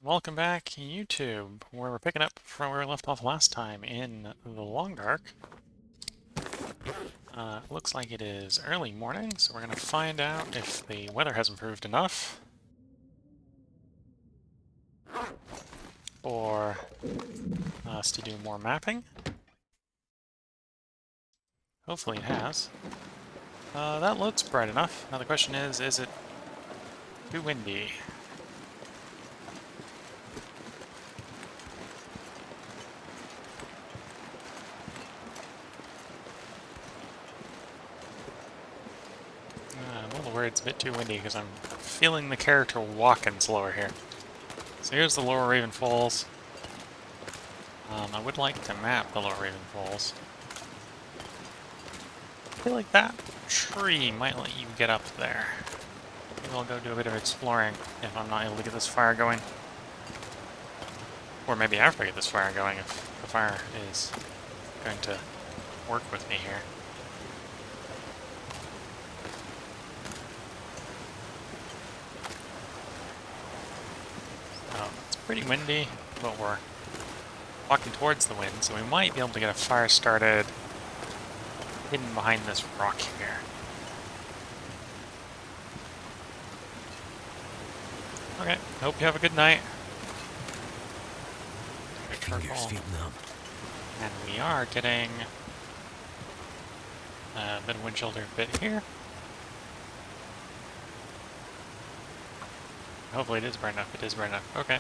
Welcome back, YouTube, where we're picking up from where we left off last time in the Long Dark. Looks like it is early morning, so we're going to find out if the weather has improved enough for us to do more mapping. Hopefully it has. That looks bright enough. Now the question is it too windy? I'm a little worried it's a bit too windy because I'm feeling the character walking slower here. So here's the Lower Raven Falls. I would like to map the Lower Raven Falls. I feel like that tree might let you get up there. Maybe I'll go do a bit of exploring if I'm not able to get this fire going. Or maybe after I get this fire going, if the fire is going to work with me here. So, it's pretty windy, but we're walking towards the wind, so we might be able to get a fire started hidden behind this rock here. Okay, hope you have a good night. Fingers feel numb. And we are getting a bit of wind shoulder bit here. Hopefully it is bright enough. It is bright enough. Okay.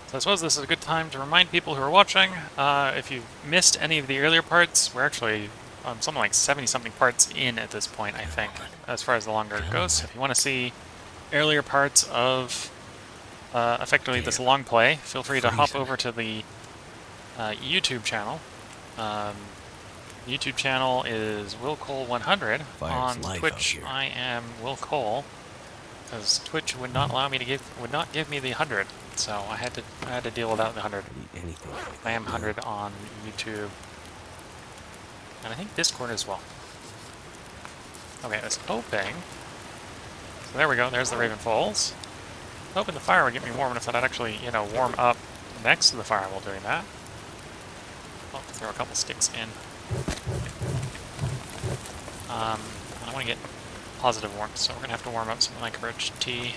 So I suppose this is a good time to remind people who are watching, if you've missed any of the earlier parts, we're actually something like 70-something parts in at this point, I think, as far as the longer it goes. So if you want to see earlier parts of effectively this long play, feel free to hop over to the YouTube channel. YouTube channel is WillCole100. On Twitch, I am WillCole, because Twitch would not allow me to would not give me the 100, so I had to deal without the 100. I am 100 on YouTube, and I think Discord as well. Okay, I was hoping. So there we go. There's the Raven Falls. Hoping the fire would get me warm enough that I'd actually, warm up next to the fire while doing that. I'll throw a couple sticks in. I want to get positive warmth, so we're going to have to warm up something like birch tea.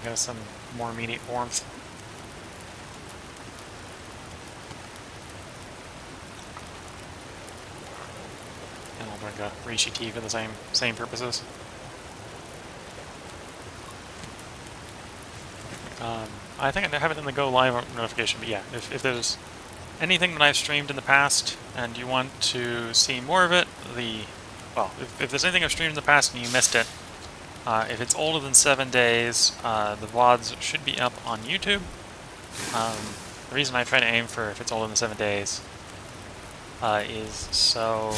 Get some more immediate warmth. And I'll drink a reishi tea for the same purposes. I think I have it in the go live notification, but yeah, if there's anything that I've streamed in the past and you want to see more of it, if there's anything I've streamed in the past and you missed it, if it's older than 7 days, the VODs should be up on YouTube. The reason I try to aim for if it's older than 7 days is so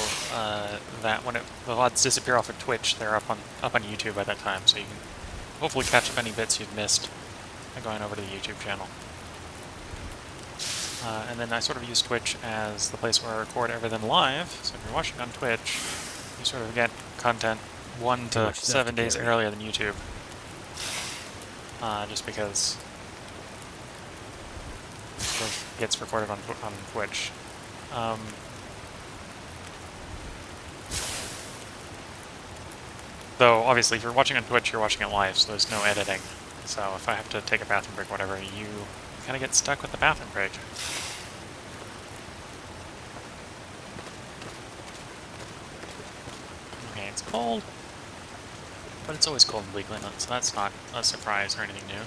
that when the VODs disappear off of Twitch, they're up on YouTube by that time, so you can hopefully catch up any bits you've missed by going over to the YouTube channel. And then I sort of use Twitch as the place where I record everything live, so if you're watching on Twitch, you sort of get content 1 to 7 days earlier than YouTube. Just because it gets recorded on Twitch. Though, obviously, if you're watching on Twitch, you're watching it live, so there's no editing. So if I have to take a bathroom break, whatever, you kind of get stuck with the bathroom break. Okay, it's cold. But it's always cold in Bleak Inlet, so that's not a surprise or anything new.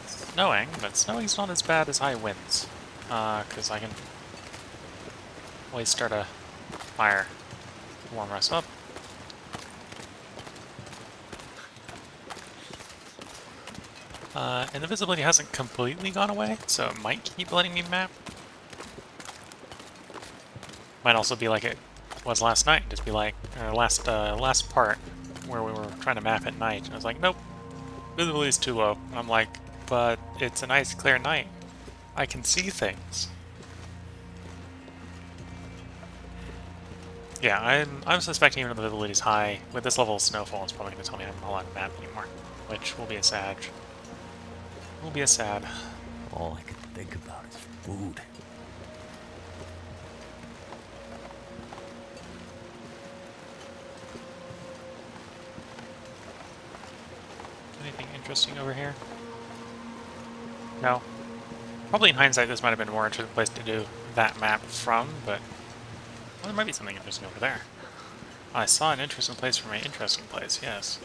It's snowing, but snowing's not as bad as high winds. Because I can always start a fire to warm us up. And the visibility hasn't completely gone away, so it might keep letting me map. Might also be like it was last night, just be like, or last part, where we were trying to map at night. And I was like, nope, visibility is too low. And I'm like, but it's a nice clear night. I can see things. Yeah, I'm suspecting even though the visibility is high, with this level of snowfall, it's probably going to tell me I'm not allowed to map anymore, which will be a sad. Will be a sad. All I can think about is food. Anything interesting over here? No. Probably in hindsight, this might have been a more interesting place to do that map from, but well, there might be something interesting over there. I saw an interesting place for my interesting place, yes.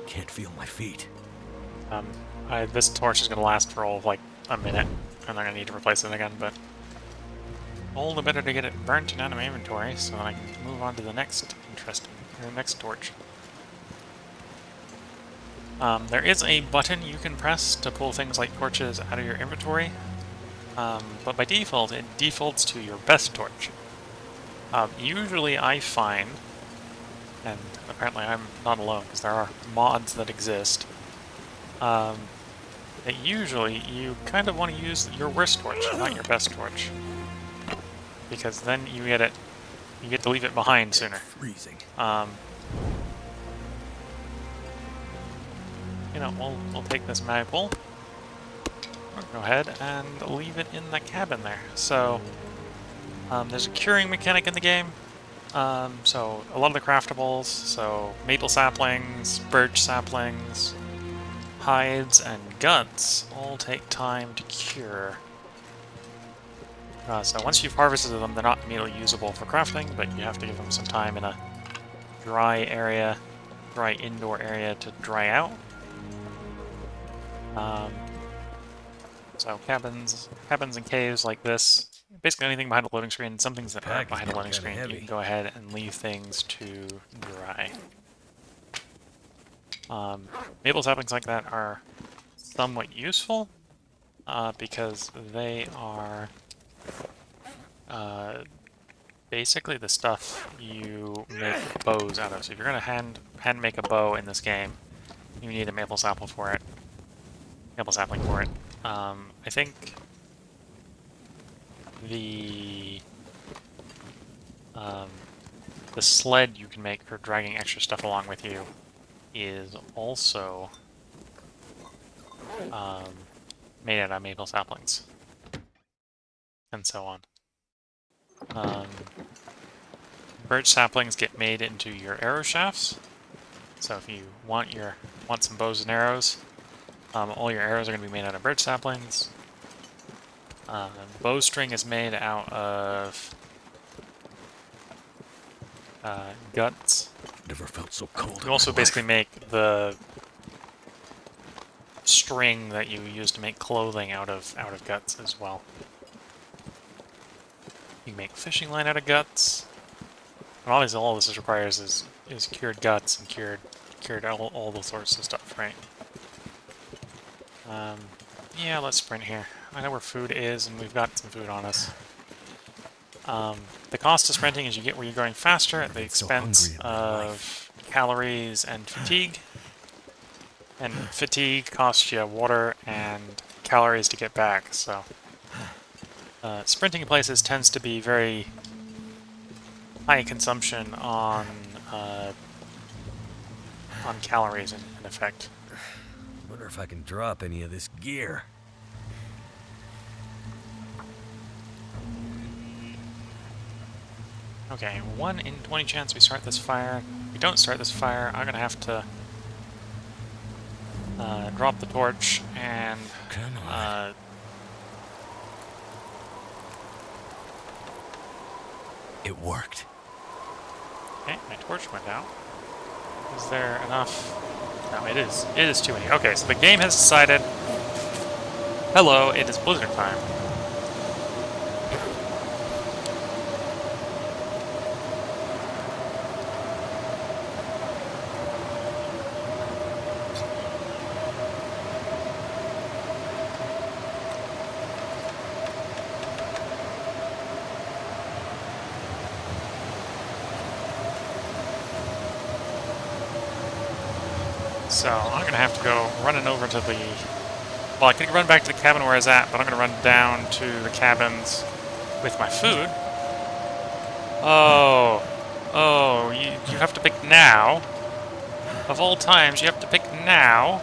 Can't feel my feet. This torch is going to last for all of like a minute, and I'm going to need to replace it again, but all the better to get it burnt and out of my inventory, so that I can move on to the next next torch. There is a button you can press to pull things like torches out of your inventory, but by default, it defaults to your best torch. Usually I find, and apparently I'm not alone because there are mods that exist, that usually you kind of want to use your worst torch, not your best torch. Because then you get to leave it behind sooner. Freezing. You know, we'll take this maple. We'll go ahead and leave it in the cabin there. So, there's a curing mechanic in the game. So a lot of the craftables, so maple saplings, birch saplings, hides, and guts all take time to cure. So once you've harvested them, they're not immediately usable for crafting, but you have to give them some time in a dry indoor area to dry out. So cabins and caves like this, basically anything behind the loading screen, some things that aren't behind the loading screen, you can go ahead and leave things to dry. Maple saplings like that are somewhat useful, because they are basically the stuff you make bows out of. So if you're going to hand make a bow in this game, you need a maple sapling for it. I think the sled you can make for dragging extra stuff along with you is also made out of maple saplings, and so on. Birch saplings get made into your arrow shafts, so if you want some bows and arrows, all your arrows are going to be made out of birch saplings. Bowstring is made out of guts. Never felt so cold. You also basically make the string that you use to make clothing out of guts as well. You can make fishing line out of guts. And obviously all this requires is cured guts and cured all those sorts of stuff, right? Yeah, let's sprint here. I know where food is, and we've got some food on us. The cost of sprinting is you get where you're going faster at the expense of calories and fatigue. And fatigue costs you water and calories to get back, so... sprinting places tends to be very high consumption on calories in effect. Wonder if I can drop any of this gear. Okay, 1 in 20 chance we start this fire. If we don't start this fire, I'm gonna have to drop the torch and Come on. It worked. Okay, my torch went out. Is there enough? No, it is. It is too many. Okay, so the game has decided... Hello, it is Blizzard time. So I'm going to have to go running over to the... Well, I could run back to the cabin where I was at, but I'm going to run down to the cabins with my food. Oh. Oh, you have to pick now. Of all times, you have to pick now.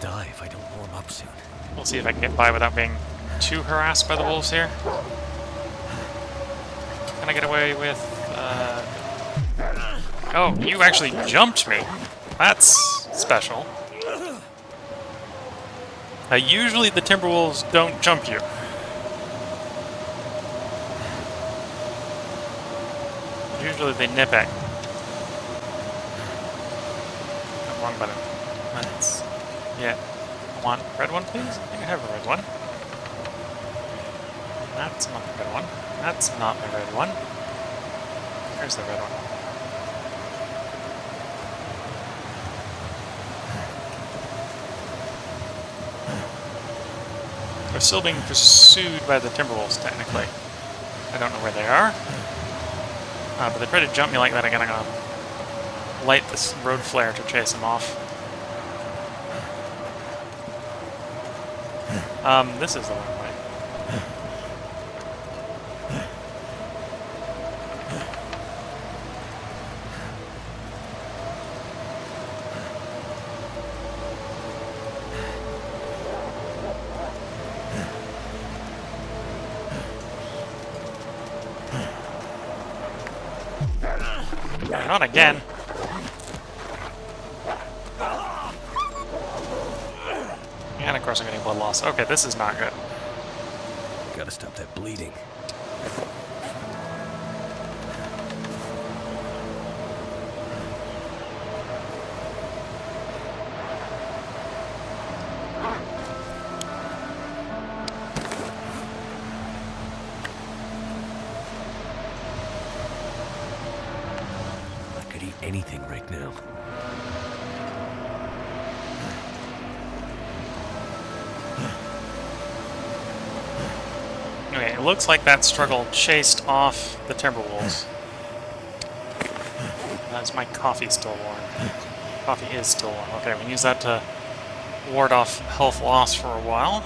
Die if I don't warm up soon. We'll see if I can get by without being too harassed by the wolves here. Can I get away with... Oh, you actually jumped me. That's special. Usually the Timberwolves don't jump you. Usually they nip at you. Wrong button. That's... Yeah. I want red one, please? I think I have a red one. That's not the red one. That's not the red one. Where's the red one? We're still being pursued by the Timberwolves, technically. I don't know where they are. But they try to jump me like that again. I'm going to light this road flare to chase them off. This is the wrong way. Not again. And of course I'm getting blood loss. Okay, this is not good. Gotta stop that bleeding. I could eat anything right now. Okay, it looks like that struggle chased off the Timberwolves. Is my coffee still warm? Coffee is still warm. Okay, we can use that to ward off health loss for a while.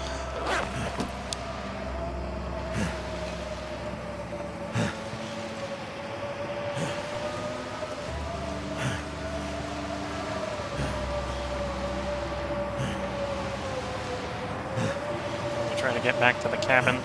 We'll try to get back to the cabin.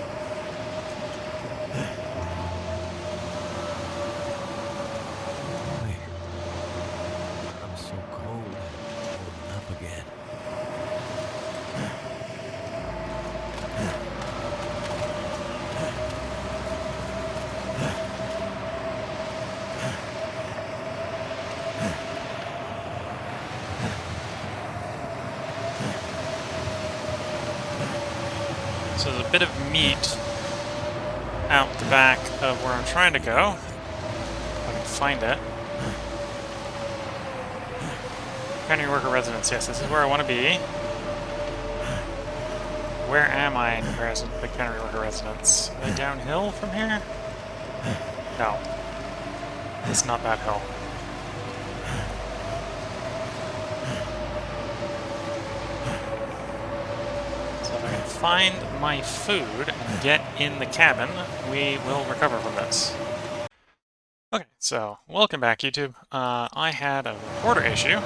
So there's a bit of meat out the back of where I'm trying to go. If I can find it. Cannery worker residence. Yes, this is where I want to be. Where am I in comparison to the cannery worker residence? Are they downhill from here? No. It's not that hill. Find my food and get in the cabin, we will recover from this. Okay, so welcome back, YouTube. I had a recorder issue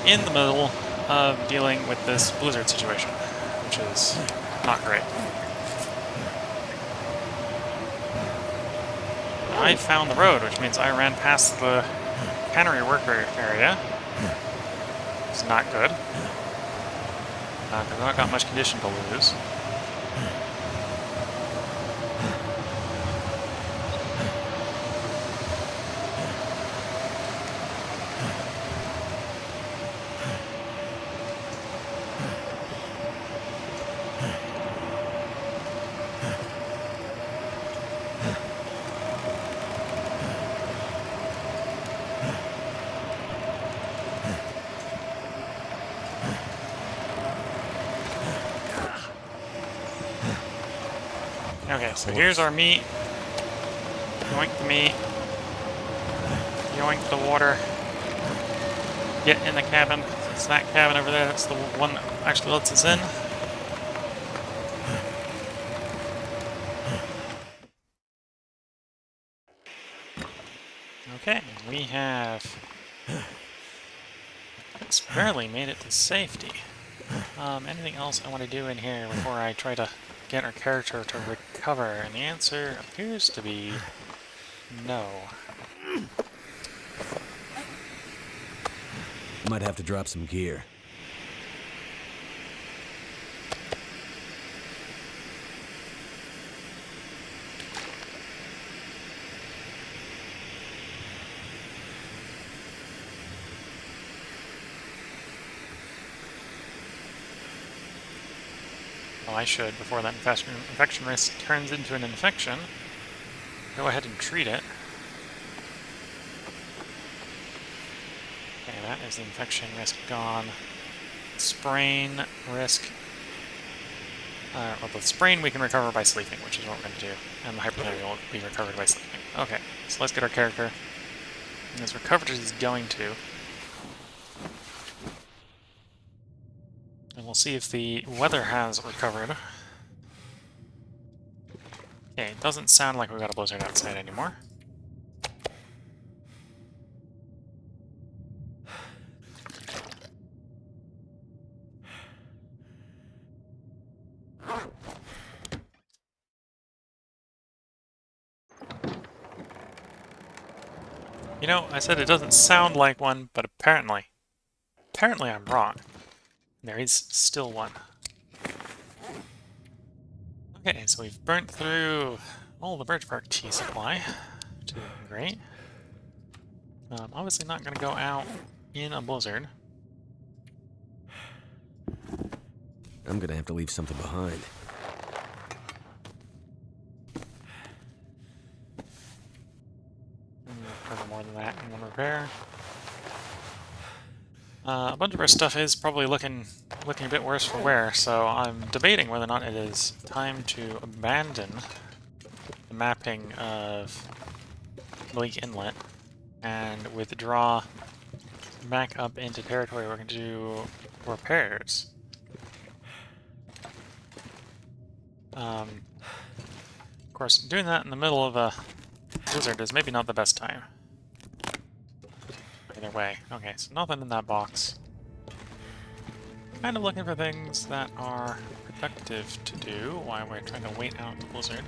in the middle of dealing with this blizzard situation, which is not great. I found the road, which means I ran past the cannery worker area. It's not good. Because I've not got much condition to lose. Okay, so here's our meat. Yoink the meat. yoink the water. Get in the cabin. It's that cabin over there. That's the one that actually lets us in. Okay, we have just barely made it to safety. Anything else I want to do in here before I try to get our character to recover? And the answer appears to be no. Might have to drop some gear. Well, I should, before that infection risk turns into an infection, go ahead and treat it. Okay, that is the infection risk gone. Sprain risk. Well, the sprain we can recover by sleeping, which is what we're going to do. And the hypothermia will be recovered by sleeping. Okay, so let's get our character. And as recovered as he's going to. And we'll see if the weather has recovered. Okay, it doesn't sound like we've got a blizzard outside anymore. You know, I said it doesn't sound like one, but apparently I'm wrong. There is still one. Okay, so we've burnt through all the birch bark tea supply, which is great. Obviously not going to go out in a blizzard. I'm gonna have to leave something behind. Recover more than that in one repair. A bunch of our stuff is probably looking a bit worse for wear, so I'm debating whether or not it is time to abandon the mapping of Bleak Inlet and withdraw back up into territory we're going to do repairs. Of course, doing that in the middle of a blizzard is maybe not the best time. Either way. Okay, so nothing in that box. Kind of looking for things that are productive to do while we're trying to wait out the blizzard.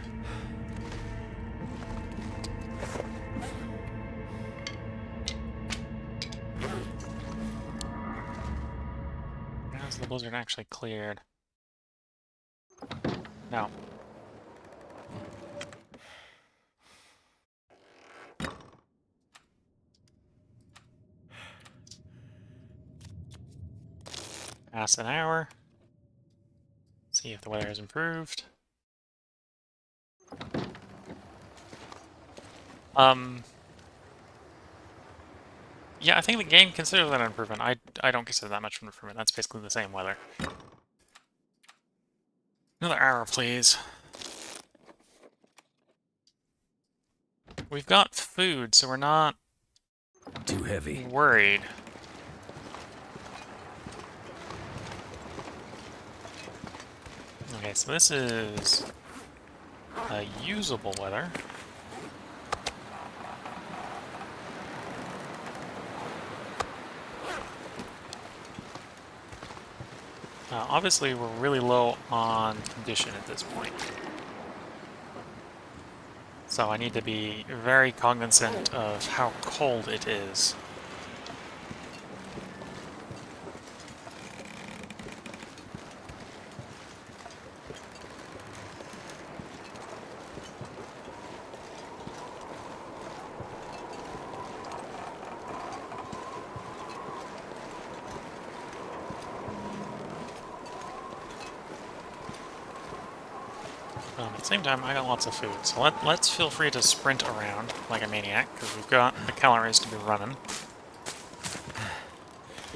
How's the blizzard actually cleared? No. Past an hour. See if the weather has improved. Yeah, I think the game considers that an improvement. I don't consider that much of an improvement. That's basically the same weather. Another hour, please. We've got food, so we're not Too heavy. worried. Okay, so this is usable weather. Obviously, we're really low on condition at this point. So I need to be very cognizant of how cold it is. At the same time, I got lots of food, so let's feel free to sprint around like a maniac, because we've got the calories to be running.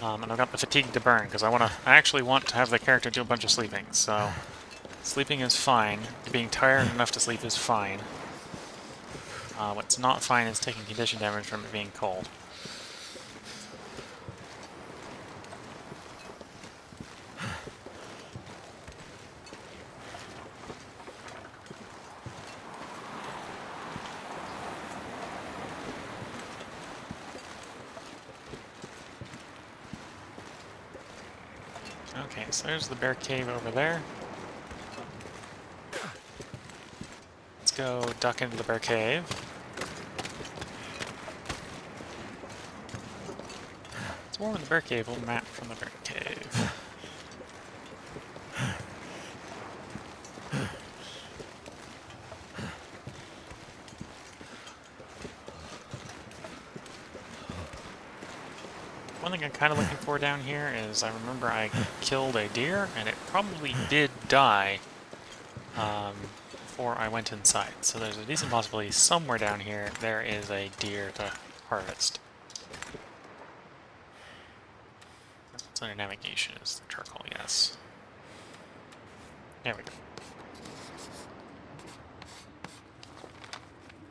And I've got the fatigue to burn, because I actually want to have the character do a bunch of sleeping, so sleeping is fine. Being tired enough to sleep is fine. What's not fine is taking condition damage from it being cold. Okay, so there's the bear cave over there. Let's go duck into the bear cave. It's warm in the bear cave. We'll map from the bear cave. One thing I'm kind of looking for down here is I remember I killed a deer, and it probably did die before I went inside. So there's a decent possibility somewhere down here there is a deer to harvest. What's under navigation is the charcoal, yes. There we go.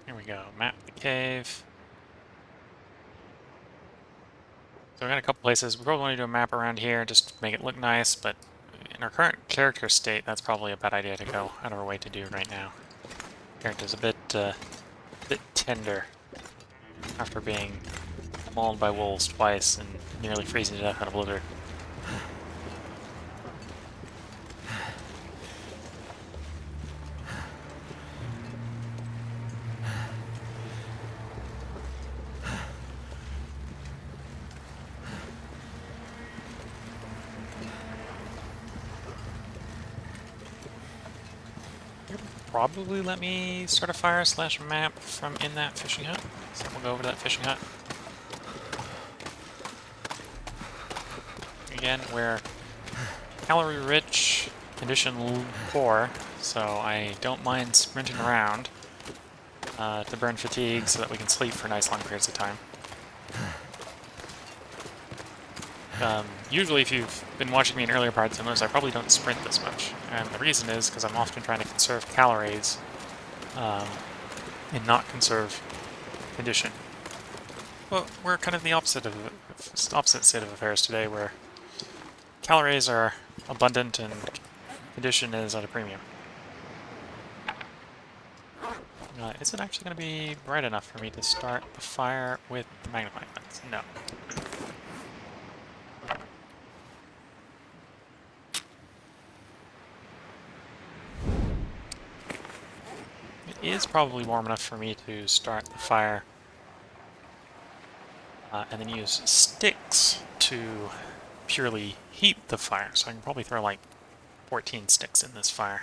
Here we go, map the cave. So we got a couple places. We probably want to do a map around here just to make it look nice, but in our current character state, that's probably a bad idea to go out of our way to do right now. Character's a bit tender after being mauled by wolves twice and nearly freezing to death in a blizzard. Probably let me start a fire / map from in that fishing hut. So we'll go over to that fishing hut. Again, we're calorie rich, condition poor, so I don't mind sprinting around to burn fatigue so that we can sleep for nice long periods of time. Usually if you've been watching me in earlier parts, you'll notice I probably don't sprint this much. And the reason is because I'm often trying to conserve calories and not conserve condition. Well, we're kind of the opposite state of affairs today, where calories are abundant and condition is at a premium. Is it actually going to be bright enough for me to start the fire with the magnifying lens? No. It is probably warm enough for me to start the fire and then use sticks to purely heat the fire. So I can probably throw like 14 sticks in this fire.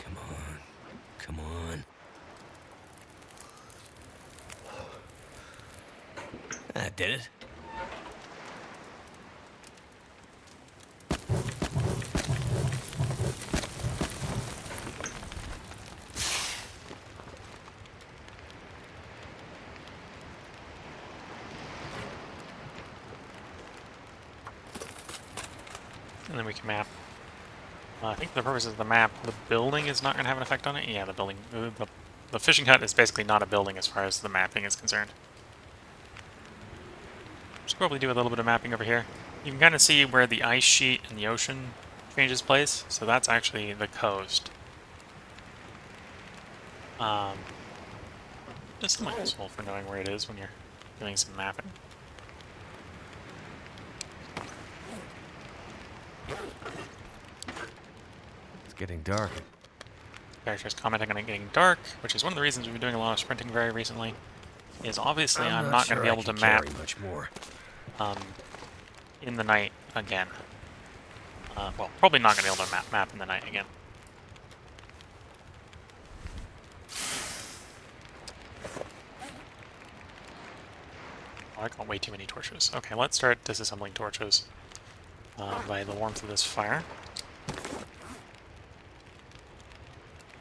Come on. Come on. That did it. And then we can map. I think the purpose of the map, the building is not going to have an effect on it. Yeah, the building, the fishing hut is basically not a building as far as the mapping is concerned. Should probably do a little bit of mapping over here. You can kind of see where the ice sheet and the ocean changes place. So that's actually the coast. Just somewhat useful for knowing where it is when you're doing some mapping. It's getting dark. Characters commenting on it getting dark, which is one of the reasons we've been doing a lot of sprinting very recently. Is obviously I'm not going to be able to map much more. In the night again. Well, probably not going to be able to map in the night again. Oh, I got way too many torches. Okay, let's start disassembling torches by the warmth of this fire.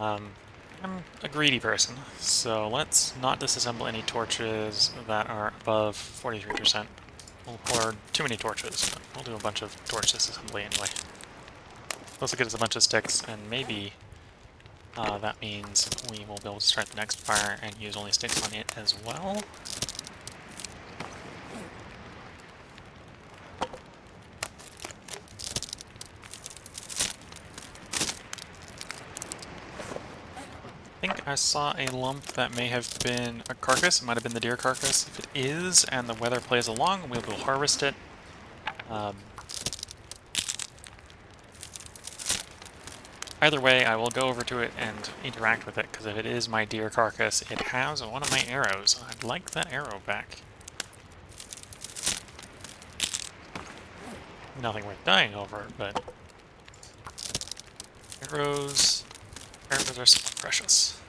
I'm a greedy person, so let's not disassemble any torches that are above 43%. We'll pour too many torches, but we'll do a bunch of torch disassembly anyway. Let's get us a bunch of sticks and maybe That means we will be able to start the next fire and use only sticks on it as well. I think I saw a lump that may have been a carcass. It might have been the deer carcass. If it is, and the weather plays along, we will harvest it. Either way, I will go over to it and interact with it, because if it is my deer carcass, it has one of my arrows. I'd like that arrow back. Nothing worth dying over, but arrows are so precious.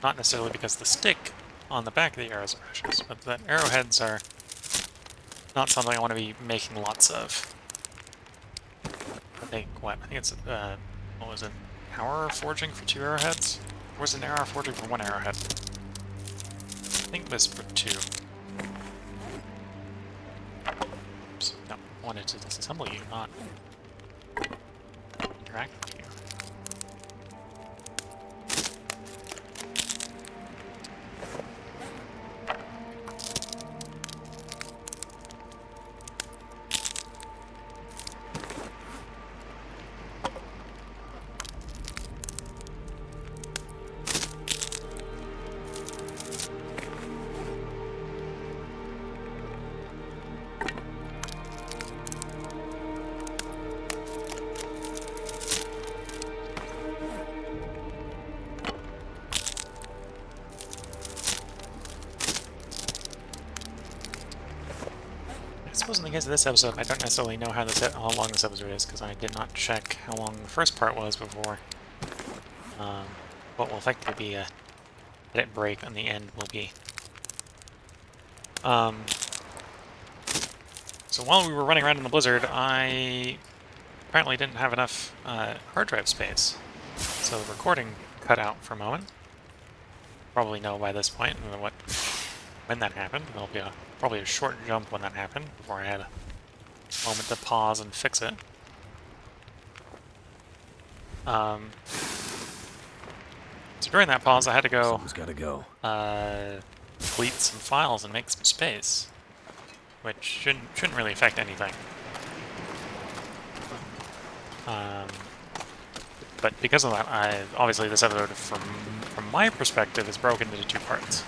Not necessarily because the stick on the back of the arrows are precious, but the arrowheads are not something I want to be making lots of. I think it's, what was it? Hour forging for 2 arrowheads? Or was it an hour forging for 1 arrowhead? I think this for 2. Oops, no, I wanted to disassemble you, not interact with you. I suppose in the case of this episode, I don't necessarily know how long this episode is, because I did not check how long the first part was before. What will effectively be a edit break on the end will be. So while we were running around in the Blizzard, I apparently didn't have enough hard drive space. So the recording cut out for a moment. Probably know by this point when that happened. There'll be probably a short jump when that happened, before I had a moment to pause and fix it. So during that pause, I had to go, Someone's gotta go. delete some files and make some space, which shouldn't really affect anything. But because of that, obviously this episode, from my perspective, is broken into 2 parts.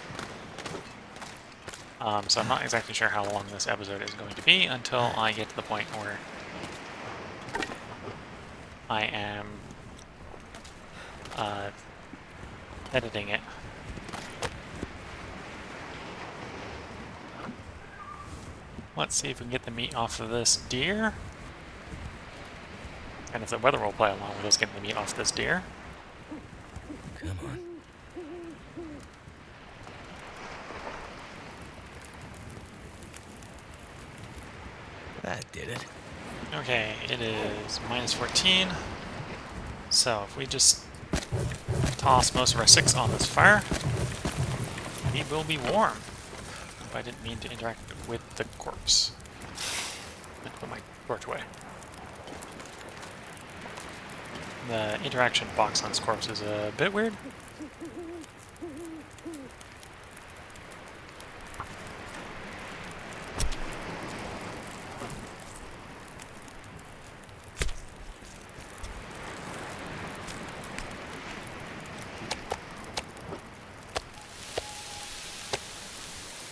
So I'm not exactly sure how long this episode is going to be until I get to the point where I am editing it. Let's see if we can get the meat off of this deer. And if the weather will play along with us getting the meat off this deer. Come on. That did it. Okay, it is -14. So if we just toss most of our 6 on this fire, we will be warm. If I didn't mean to interact with the corpse. I meant to put my torch away. The interaction box on this corpse is a bit weird.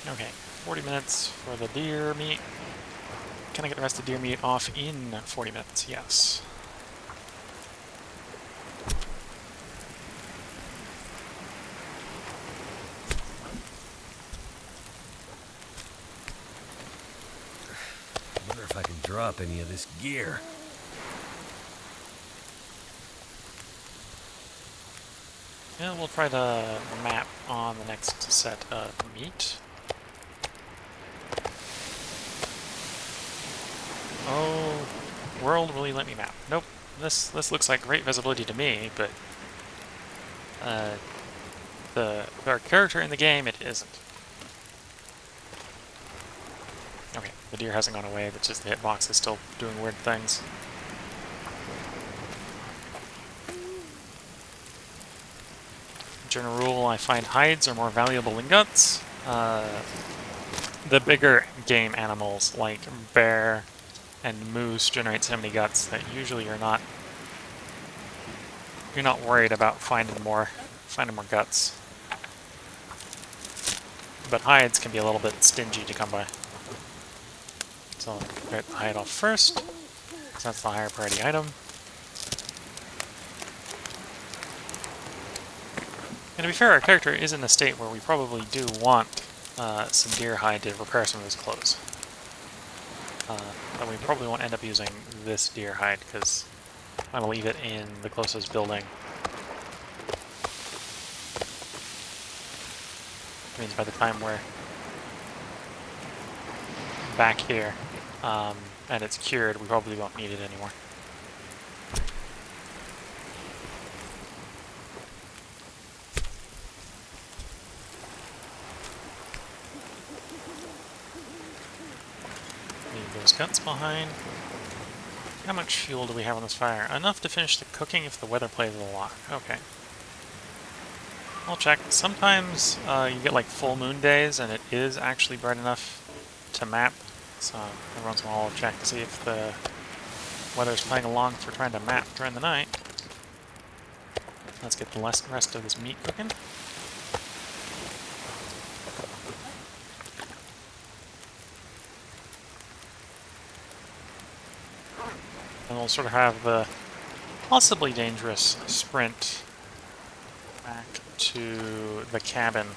Okay, 40 minutes for the deer meat. Can I get the rest of the deer meat off in 40 minutes? Yes. I wonder if I can drop any of this gear. Yeah, we'll try to map on the next set of meat. Oh, world, will you let me map? Nope. This looks like great visibility to me, but our character in the game, it isn't. Okay, the deer hasn't gone away, but just the hitbox is still doing weird things. general rule, I find hides are more valuable than guts. The bigger game animals like bear and moose generate so many guts that usually you're not worried about finding more guts. But hides can be a little bit stingy to come by. So I'll get the hide off first, because that's the higher priority item. And to be fair, our character is in a state where we probably do want some deer hide to repair some of his clothes. But we probably won't end up using this deer hide, because I'm going to leave it in the closest building. Which means by the time we're back here and it's cured, we probably won't need it anymore. Leave those guts behind. How much fuel do we have on this fire? Enough to finish the cooking if the weather plays along. Okay. I'll check. Sometimes you get like full moon days and it is actually bright enough to map. So every once in a while I'll check to see if the weather's playing along for trying to map during the night. Let's get the rest of this meat cooking. And we'll sort of have the possibly dangerous sprint back to the cabin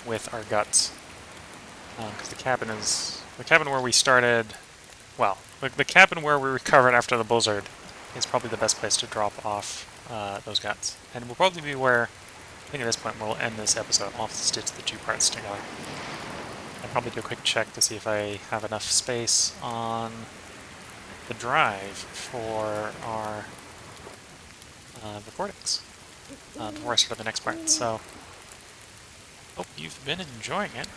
with our guts. Because the cabin where we started, well, the cabin where we recovered after the blizzard is probably the best place to drop off those guts. And will probably be where, I think at this point we'll end this episode. I'll have to stitch the two parts together. I'll probably do a quick check to see if I have enough space on the drive for our recordings before I start the next part. So, hope you've been enjoying it.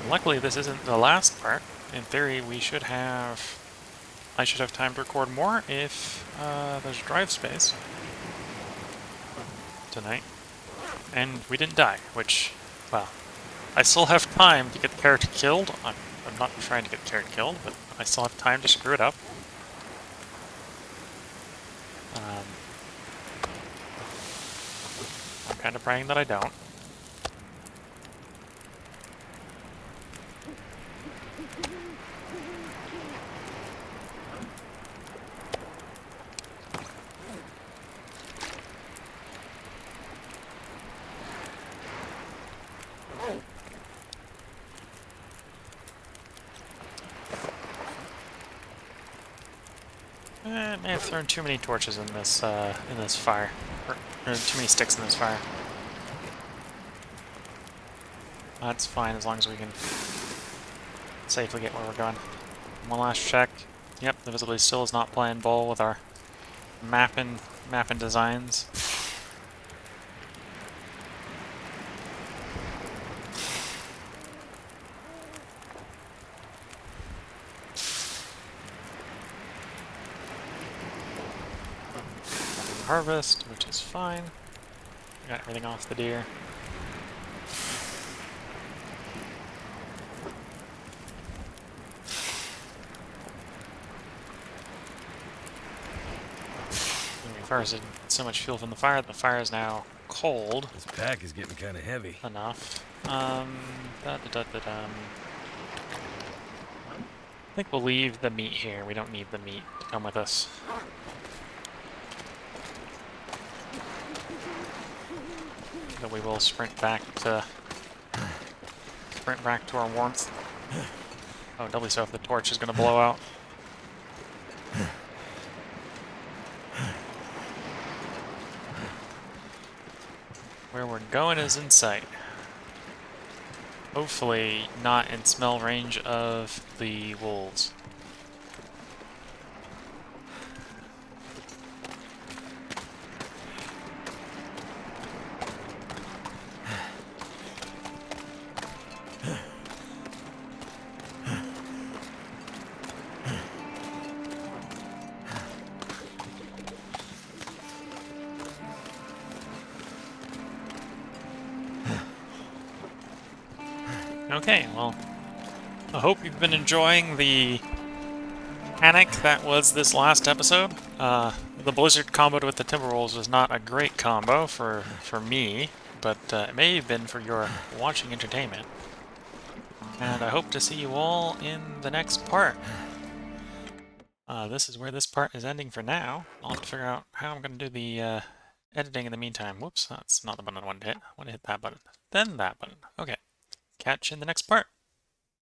Luckily, this isn't the last part. In theory, I should have time to record more if there's drive space tonight. And we didn't die, which, well, I still have time to get the character killed. I'm not trying to get the character killed, but I still have time to screw it up. I'm kind of praying that I don't. I may have thrown too many torches in this fire, or too many sticks in this fire. That's fine as long as we can safely get where we're going. One last check. Yep, the visibility still is not playing ball with our mapping designs. Harvest, which is fine. Got everything off the deer. We've harvested so much fuel from the fire that the fire is now cold. This pack is getting kind of heavy. Enough. I think we'll leave the meat here. We don't need the meat to come with us. That we will sprint back to our warmth. Oh, doubly so if the torch is going to blow out. Where we're going is in sight. Hopefully not in smell range of the wolves. Okay, well, I hope you've been enjoying the panic that was this last episode. The Bilizzard combo with the Timberwolves was not a great combo for me, but it may have been for your watching entertainment. And I hope to see you all in the next part. This is where this part is ending for now. I'll have to figure out how I'm going to do the editing in the meantime. Whoops, that's not the button I wanted to hit. I want to hit that button, then that button. Okay, catch you in the next part.